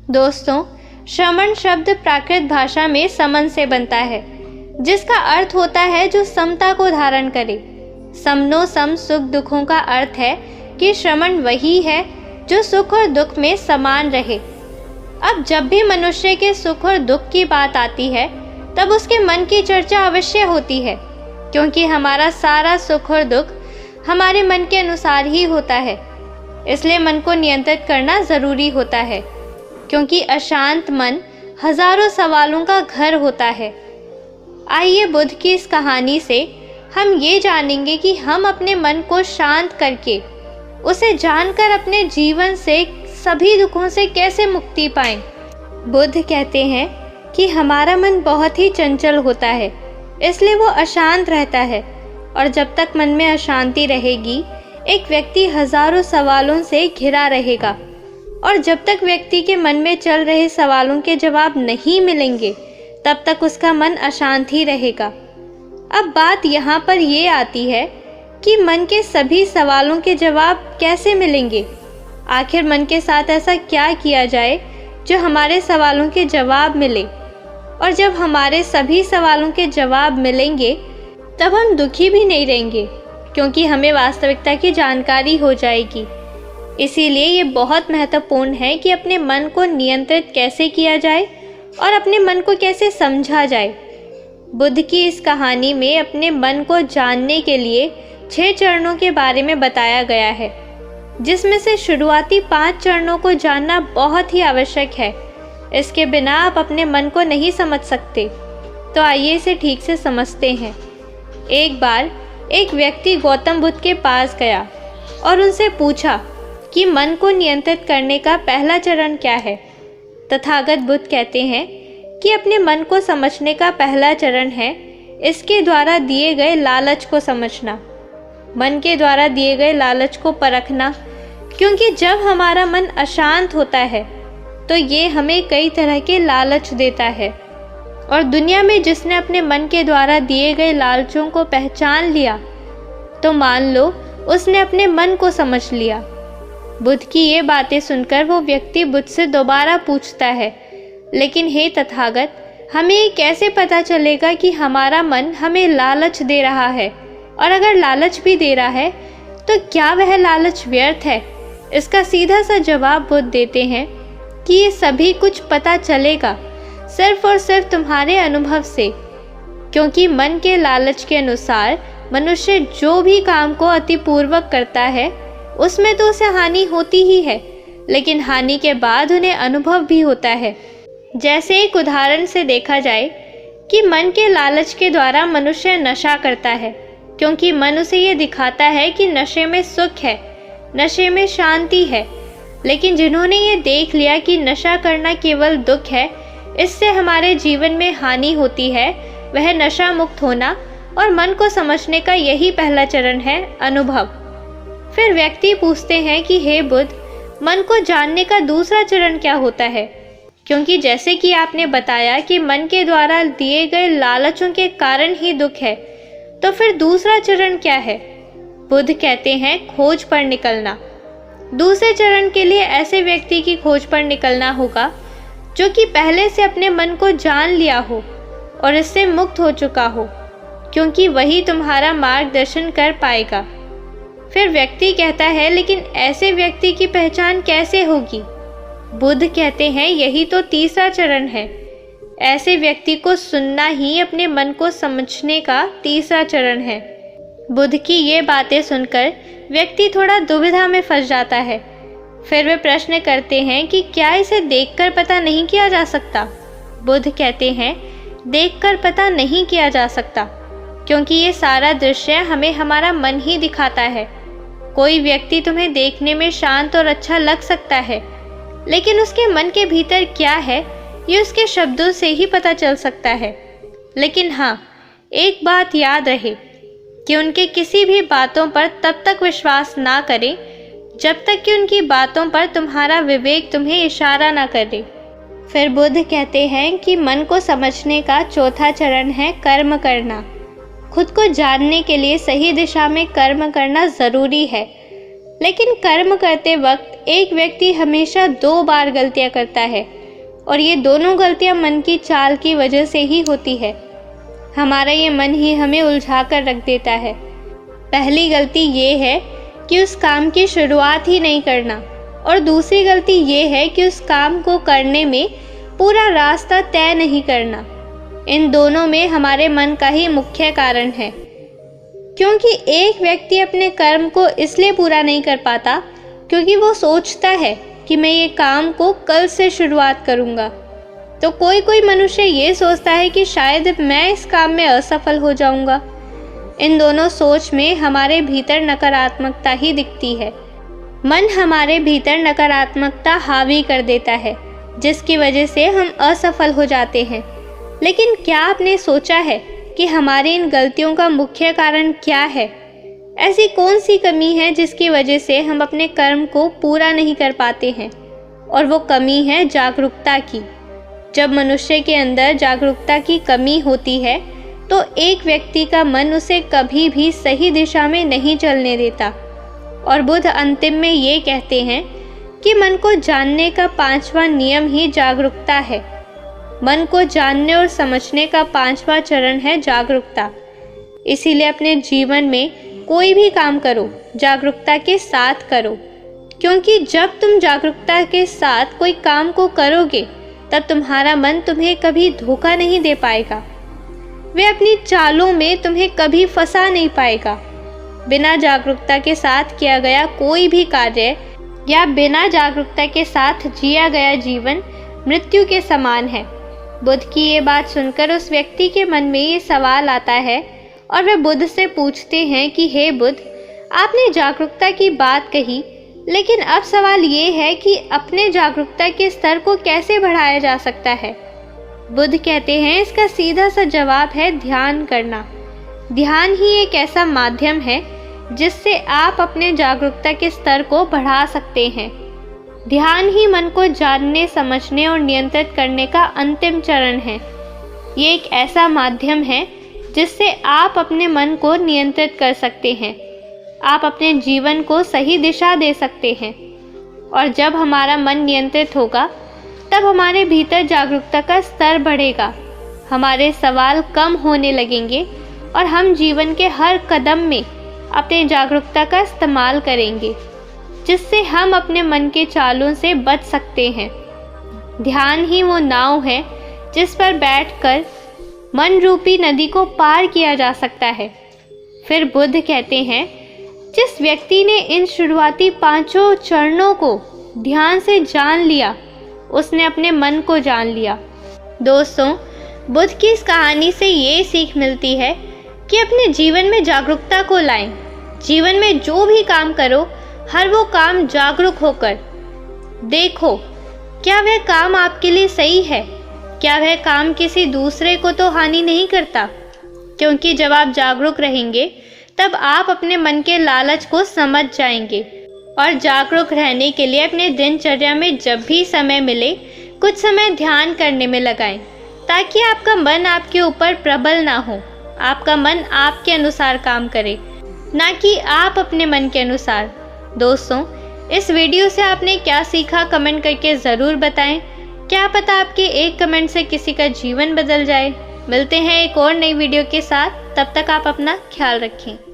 दोस्तों, श्रमण शब्द प्राकृत भाषा में समन से बनता है, जिसका अर्थ होता है जो समता को धारण करे। समनो सम सुख दुखों का अर्थ है कि श्रमण वही है जो सुख और दुख में समान रहे। अब जब भी मनुष्य के सुख और दुख की बात आती है, तब उसके मन की चर्चा अवश्य होती है, क्योंकि हमारा सारा सुख और दुख हमारे मन के अनुसार ही होता है। इसलिए मन को नियंत्रित करना जरूरी होता है, क्योंकि अशांत मन हजारों सवालों का घर होता है। आइए बुद्ध की इस कहानी से हम ये जानेंगे कि हम अपने मन को शांत करके उसे जानकर अपने जीवन से सभी दुखों से कैसे मुक्ति पाएं। बुद्ध कहते हैं कि हमारा मन बहुत ही चंचल होता है, इसलिए वो अशांत रहता है, और जब तक मन में अशांति रहेगी, एक व्यक्ति हजारों सवालों से घिरा रहेगा, और जब तक व्यक्ति के मन में चल रहे सवालों के जवाब नहीं मिलेंगे, तब तक उसका मन अशांत ही रहेगा। अब बात यहाँ पर ये आती है कि मन के सभी सवालों के जवाब कैसे मिलेंगे। आखिर मन के साथ ऐसा क्या किया जाए जो हमारे सवालों के जवाब मिले, और जब हमारे सभी सवालों के जवाब मिलेंगे तब हम दुखी भी नहीं रहेंगे, क्योंकि हमें वास्तविकता की जानकारी हो जाएगी। इसीलिए ये बहुत महत्वपूर्ण है कि अपने मन को नियंत्रित कैसे किया जाए और अपने मन को कैसे समझा जाए। बुद्ध की इस कहानी में अपने मन को जानने के लिए 6 चरणों के बारे में बताया गया है, जिसमें से शुरुआती 5 चरणों को जानना बहुत ही आवश्यक है। इसके बिना आप अपने मन को नहीं समझ सकते। तो आइए इसे ठीक से समझते हैं। एक बार एक व्यक्ति गौतम बुद्ध के पास गया और उनसे पूछा कि मन को नियंत्रित करने का पहला चरण क्या है। तथागत बुद्ध कहते हैं कि अपने मन को समझने का पहला चरण है इसके द्वारा दिए गए लालच को समझना, मन के द्वारा दिए गए लालच को परखना, क्योंकि जब हमारा मन अशांत होता है तो ये हमें कई तरह के लालच देता है। और दुनिया में जिसने अपने मन के द्वारा दिए गए लालचों को पहचान लिया, तो मान लो उसने अपने मन को समझ लिया। बुद्ध की ये बातें सुनकर वो व्यक्ति बुद्ध से दोबारा पूछता है, लेकिन हे तथागत, हमें ये कैसे पता चलेगा कि हमारा मन हमें लालच दे रहा है, और अगर लालच भी दे रहा है तो क्या वह लालच व्यर्थ है। इसका सीधा सा जवाब बुद्ध देते हैं कि ये सभी कुछ पता चलेगा सिर्फ और सिर्फ तुम्हारे अनुभव से, क्योंकि मन के लालच के अनुसार मनुष्य जो भी काम को अतिपूर्वक करता है उसमें तो उसे हानि होती ही है, लेकिन हानि के बाद उन्हें अनुभव भी होता है। जैसे एक उदाहरण से देखा जाए कि मन के लालच के द्वारा मनुष्य नशा करता है, क्योंकि मन उसे ये दिखाता है कि नशे में सुख है, नशे में शांति है। लेकिन जिन्होंने ये देख लिया कि नशा करना केवल दुख है, इससे हमारे जीवन में हानि होती है, वह नशा मुक्त होना और मन को समझने का यही पहला चरण है, अनुभव। फिर व्यक्ति पूछते हैं कि हे बुद्ध, मन को जानने का दूसरा चरण क्या होता है, क्योंकि जैसे कि आपने बताया कि मन के द्वारा दिए गए लालचों के कारण ही दुख है, तो फिर दूसरा चरण क्या है। बुद्ध कहते हैं खोज पर निकलना। दूसरे चरण के लिए ऐसे व्यक्ति की खोज पर निकलना होगा जो कि पहले से अपने मन को जान लिया हो और इससे मुक्त हो चुका हो, क्योंकि वही तुम्हारा मार्गदर्शन कर पाएगा। फिर व्यक्ति कहता है, लेकिन ऐसे व्यक्ति की पहचान कैसे होगी। बुद्ध कहते हैं यही तो तीसरा चरण है। ऐसे व्यक्ति को सुनना ही अपने मन को समझने का तीसरा चरण है। बुद्ध की ये बातें सुनकर व्यक्ति थोड़ा दुविधा में फंस जाता है। फिर वे प्रश्न करते हैं कि क्या इसे देखकर पता नहीं किया जा सकता। बुद्ध कहते हैं देखकर पता नहीं किया जा सकता, क्योंकि ये सारा दृश्य हमें हमारा मन ही दिखाता है। कोई व्यक्ति तुम्हें देखने में शांत और अच्छा लग सकता है, लेकिन उसके मन के भीतर क्या है ये उसके शब्दों से ही पता चल सकता है। लेकिन हाँ, एक बात याद रहे कि उनके किसी भी बातों पर तब तक विश्वास ना करें जब तक कि उनकी बातों पर तुम्हारा विवेक तुम्हें इशारा ना करे। फिर बुद्ध कहते हैं कि मन को समझने का चौथा चरण है कर्म करना। खुद को जानने के लिए सही दिशा में कर्म करना ज़रूरी है। लेकिन कर्म करते वक्त एक व्यक्ति हमेशा 2 बार गलतियां करता है और ये दोनों गलतियां मन की चाल की वजह से ही होती है। हमारा ये मन ही हमें उलझा कर रख देता है। पहली गलती ये है कि उस काम की शुरुआत ही नहीं करना, और दूसरी गलती ये है कि उस काम को करने में पूरा रास्ता तय नहीं करना। इन दोनों में हमारे मन का ही मुख्य कारण है, क्योंकि एक व्यक्ति अपने कर्म को इसलिए पूरा नहीं कर पाता क्योंकि वो सोचता है कि मैं ये काम को कल से शुरुआत करूँगा। तो कोई मनुष्य ये सोचता है कि शायद मैं इस काम में असफल हो जाऊँगा। इन दोनों सोच में हमारे भीतर नकारात्मकता ही दिखती है। मन हमारे भीतर नकारात्मकता हावी कर देता है, जिसकी वजह से हम असफल हो जाते हैं। लेकिन क्या आपने सोचा है कि हमारी इन गलतियों का मुख्य कारण क्या है? ऐसी कौन सी कमी है जिसकी वजह से हम अपने कर्म को पूरा नहीं कर पाते हैं? और वो कमी है जागरूकता की। जब मनुष्य के अंदर जागरूकता की कमी होती है तो एक व्यक्ति का मन उसे कभी भी सही दिशा में नहीं चलने देता। और बुद्ध अंतिम में ये कहते हैं कि मन को जानने का 5वां नियम ही जागरूकता है। मन को जानने और समझने का 5वां चरण है जागरूकता। इसीलिए अपने जीवन में कोई भी काम करो, जागरूकता के साथ करो, क्योंकि जब तुम जागरूकता के साथ कोई काम को करोगे तब तुम्हारा मन तुम्हें कभी धोखा नहीं दे पाएगा। वे अपनी चालों में तुम्हें कभी फंसा नहीं पाएगा। बिना जागरूकता के साथ किया गया कोई भी कार्य या बिना जागरूकता के साथ जिया गया जीवन मृत्यु के समान है। बुद्ध की ये बात सुनकर उस व्यक्ति के मन में ये सवाल आता है और वे बुद्ध से पूछते हैं कि हे बुद्ध, आपने जागरूकता की बात कही, लेकिन अब सवाल ये है कि अपने जागरूकता के स्तर को कैसे बढ़ाया जा सकता है? बुद्ध कहते हैं इसका सीधा सा जवाब है ध्यान करना। ध्यान ही एक ऐसा माध्यम है जिससे आप अपने जागरूकता के स्तर को बढ़ा सकते हैं। ध्यान ही मन को जानने, समझने और नियंत्रित करने का अंतिम चरण है। ये एक ऐसा माध्यम है जिससे आप अपने मन को नियंत्रित कर सकते हैं। आप अपने जीवन को सही दिशा दे सकते हैं। और जब हमारा मन नियंत्रित होगा तब हमारे भीतर जागरूकता का स्तर बढ़ेगा। हमारे सवाल कम होने लगेंगे और हम जीवन के हर कदम में अपने जागरूकता का इस्तेमाल करेंगे, जिससे हम अपने मन के चालों से बच सकते हैं। ध्यान ही वो नाव है जिस पर बैठकर मन रूपी नदी को पार किया जा सकता है। फिर बुद्ध कहते हैं जिस व्यक्ति ने इन शुरुआती 5 चरणों को ध्यान से जान लिया उसने अपने मन को जान लिया। दोस्तों, बुद्ध की इस कहानी से ये सीख मिलती है कि अपने जीवन में जागरूकता को लाएं। जीवन में जो भी काम करो, हर वो काम जागरूक होकर देखो, क्या वह काम आपके लिए सही है? क्या वह काम किसी दूसरे को तो हानि नहीं करता? क्योंकि जब आप जागरूक रहेंगे तब आप अपने मन के लालच को समझ जाएंगे और जागरूक रहने के लिए अपने दिनचर्या में जब भी समय मिले कुछ समय ध्यान करने में लगाएं, ताकि आपका मन आपके ऊपर प्रबल ना हो। आपका मन आपके अनुसार काम करे, ना कि आप अपने मन के अनुसार। दोस्तों, इस वीडियो से आपने क्या सीखा कमेंट करके ज़रूर बताएं। क्या पता आपके एक कमेंट से किसी का जीवन बदल जाए। मिलते हैं एक और नई वीडियो के साथ, तब तक आप अपना ख्याल रखें।